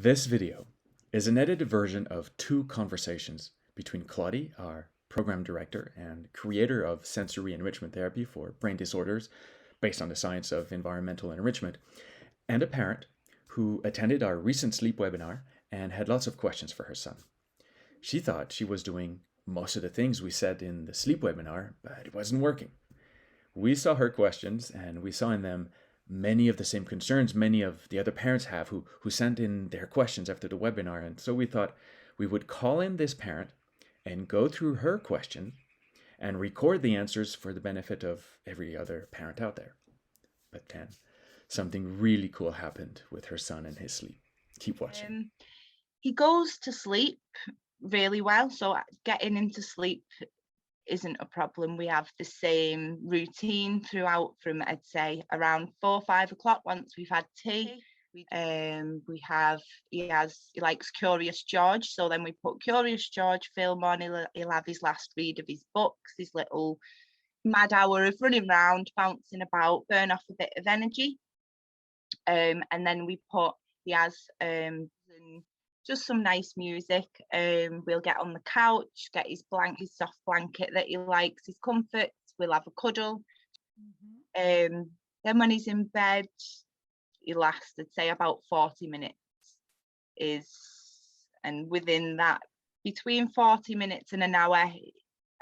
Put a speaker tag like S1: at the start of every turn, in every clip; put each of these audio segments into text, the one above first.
S1: This video is an edited version of two conversations between Claudie, our program director and creator of Sensory Enrichment Therapy for brain disorders based on the science of environmental enrichment, and a parent who attended our recent sleep webinar and had lots of questions for her son. She thought she was doing most of the things we said in the sleep webinar, but it wasn't working. We saw her questions and we saw in them many of the same concerns many of the other parents have who sent in their questions after the webinar. And so we thought we would call in this parent and go through her question and record the answers for the benefit of every other parent out there. But then something really cool happened with her son and his sleep. Keep watching.
S2: He goes to sleep really well, so getting into sleep isn't a problem. We have the same routine throughout from, I'd say, around 4 or 5 o'clock once we've had tea. He likes Curious George, so then we put Curious George film on. He'll have his last read of his books, his little mad hour of running around, bouncing about, burn off a bit of energy. And then he has just some nice music. We'll get on the couch, get his soft blanket that he likes, his comforts. We'll have a cuddle. Then when he's in bed, he lasts, I'd say, about 40 minutes. And within that, between 40 minutes and an hour,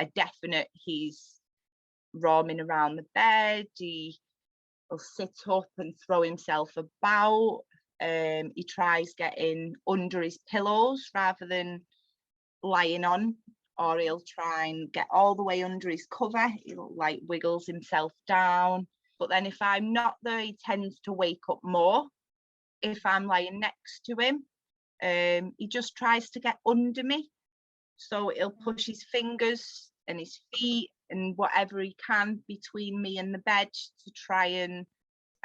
S2: a definite he's roaming around the bed. He'll sit up and throw himself about. He tries getting under his pillows rather than lying on, or he'll try and get all the way under his cover. He'll wiggles himself down. But then if I'm not there, he tends to wake up more. If I'm lying next to him, he just tries to get under me. So he'll push his fingers and his feet and whatever he can between me and the bed to try, and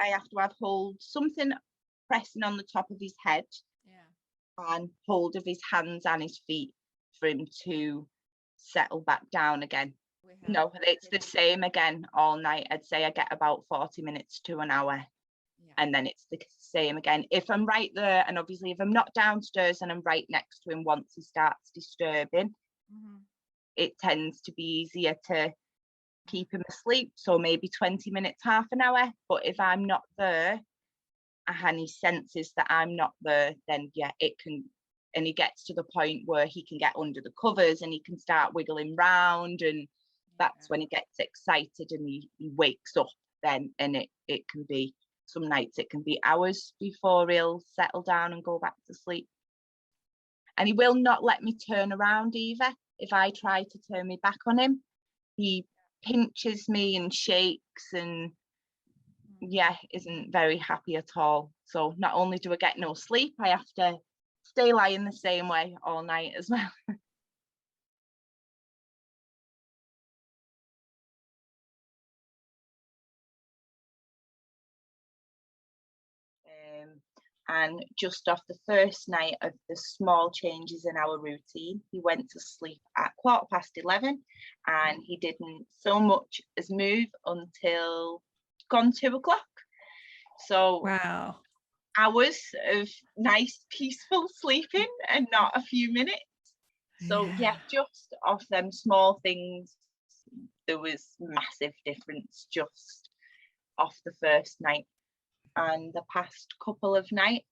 S2: I have to hold something pressing on the top of his head, and hold of his hands and his feet for him to settle back down again. No, it's the same again all night. I'd say I get about 40 minutes to an hour, and then it's the same again. If I'm right there, and obviously if I'm not downstairs and I'm right next to him once he starts disturbing, it tends to be easier to keep him asleep. So maybe 20 minutes, half an hour. But if I'm not there, and he senses that I'm not there, then it can, and he gets to the point where he can get under the covers and he can start wiggling round, and that's when he gets excited and he wakes up then. And it can be, some nights it can be hours before he'll settle down and go back to sleep. And he will not let me turn around either. If I try to turn me back on him, he pinches me and shakes and isn't very happy at all. So not only do I get no sleep, I have to stay lying the same way all night as well. And just off the first night of the small changes in our routine, he went to sleep at 11:15, and he didn't so much as move until gone 2 o'clock. So
S3: wow,
S2: hours of nice peaceful sleeping and not a few minutes. So just off them small things, there was massive difference just off the first night. And the past couple of nights,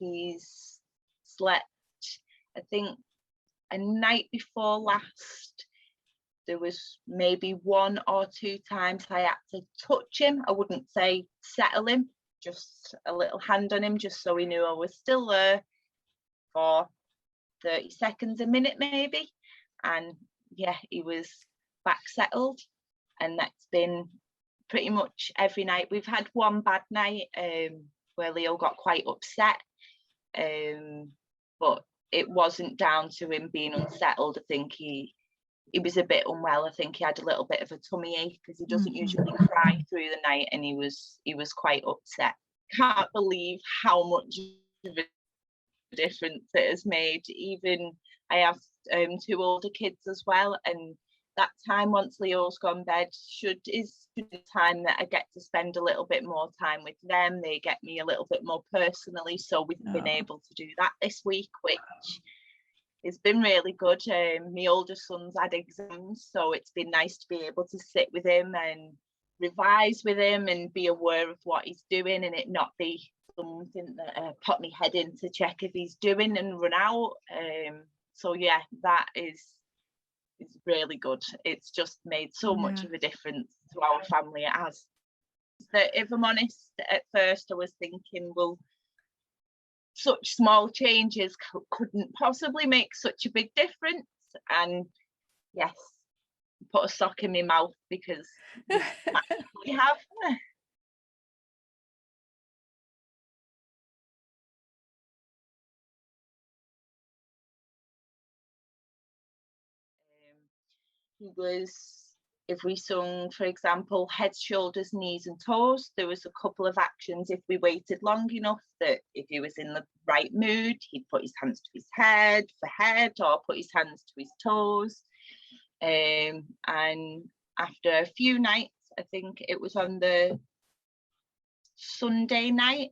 S2: he's slept, I think a night before last, there was maybe 1 or 2 times I had to touch him. I wouldn't say settle him, just a little hand on him, just so he knew I was still there for 30 seconds, a minute maybe. And he was back settled. And that's been pretty much every night. We've had one bad night where Leo got quite upset, but it wasn't down to him being unsettled. I think he was a bit unwell. I think he had a little bit of a tummy ache because he doesn't usually cry through the night, and he was quite upset. Can't believe how much of a difference it has made. Even I have 2 older kids as well, and that time once Leo's gone bed is the time that I get to spend a little bit more time with them. They get me a little bit more personally, so we've been able to do that this week, which has been really good. My older son's had exams, so it's been nice to be able to sit with him and revise with him and be aware of what he's doing, and it not be something that put my head in to check if he's doing and run out. So yeah, that is really good. It's just made so much of a difference to our family. It has. That, if I'm honest, at first I was thinking, well, such small changes couldn't possibly make such a big difference. And yes, put a sock in my mouth, because we have. He was, if we sung, for example, head, shoulders, knees and toes, there was a couple of actions if we waited long enough, that if he was in the right mood, he'd put his hands to his head for head, or put his hands to his toes. And after a few nights, I think it was on the Sunday night,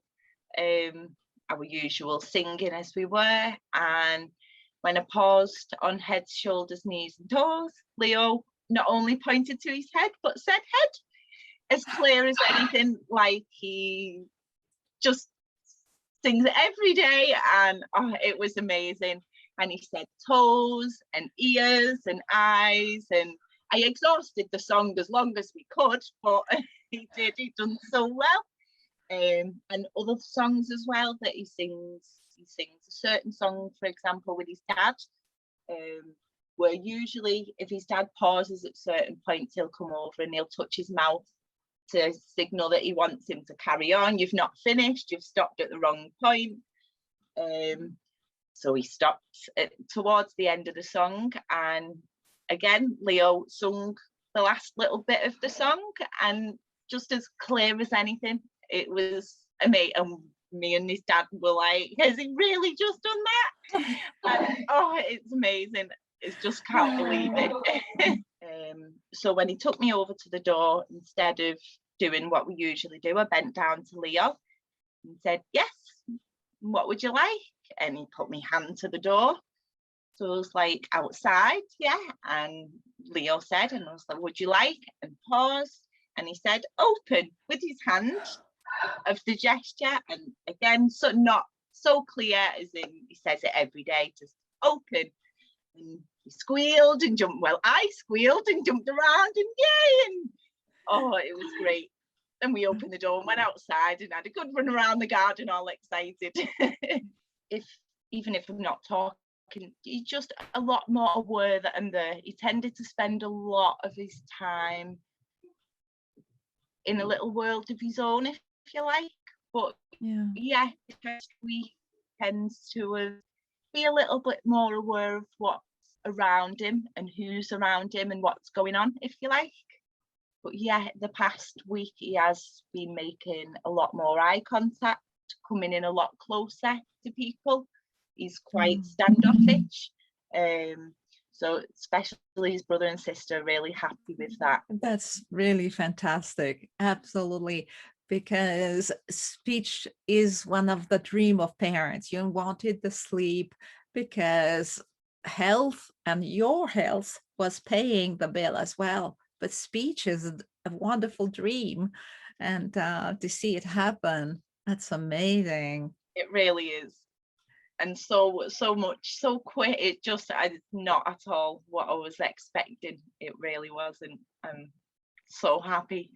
S2: our usual singing as we were, and when I paused on head, shoulders, knees and toes, Leo not only pointed to his head, but said head, as clear as anything, like he just sings every day. And it was amazing. And he said toes and ears and eyes, and I exhausted the song as long as we could, but he'd done so well. And other songs as well that he sings a certain song, for example, with his dad, where usually if his dad pauses at certain points, he'll come over and he'll touch his mouth to signal that he wants him to carry on. You've not finished, you've stopped at the wrong point. So he stopped towards the end of the song, and again Leo sung the last little bit of the song, and just as clear as anything. It was amazing. And me and his dad were like, has he really just done that? And, it's amazing. It's just can't believe it. So when he took me over to the door, instead of doing what we usually do, I bent down to Leo and said, yes, what would you like? And he put my hand to the door. So I was like, outside, yeah. And Leo said, and I was like, would you like? And pause. And he said, open, with his hand of the gesture. And again, so not so clear as in he says it every day, just open. And he squealed and jumped. Well, I squealed and jumped around, and yay! And it was great. Then we opened the door and went outside and had a good run around the garden, all excited. Even if I'm not talking, he's just a lot more aware that I'm there. He tended to spend a lot of his time in a little world of his own, if you like. But yeah, we tends to be a little bit more aware of what's around him and who's around him and what's going on, if you like. But yeah, the past week he has been making a lot more eye contact, coming in a lot closer to people. He's quite standoffish. So especially his brother and sister are really happy with that.
S3: That's really fantastic. Absolutely. Because speech is one of the dream of parents. You wanted the sleep because health and your health was paying the bill as well. But speech is a wonderful dream, and to see it happen, that's amazing.
S2: It really is. And so much, so quick. It just, not at all what I was expecting. It really wasn't. I'm so happy.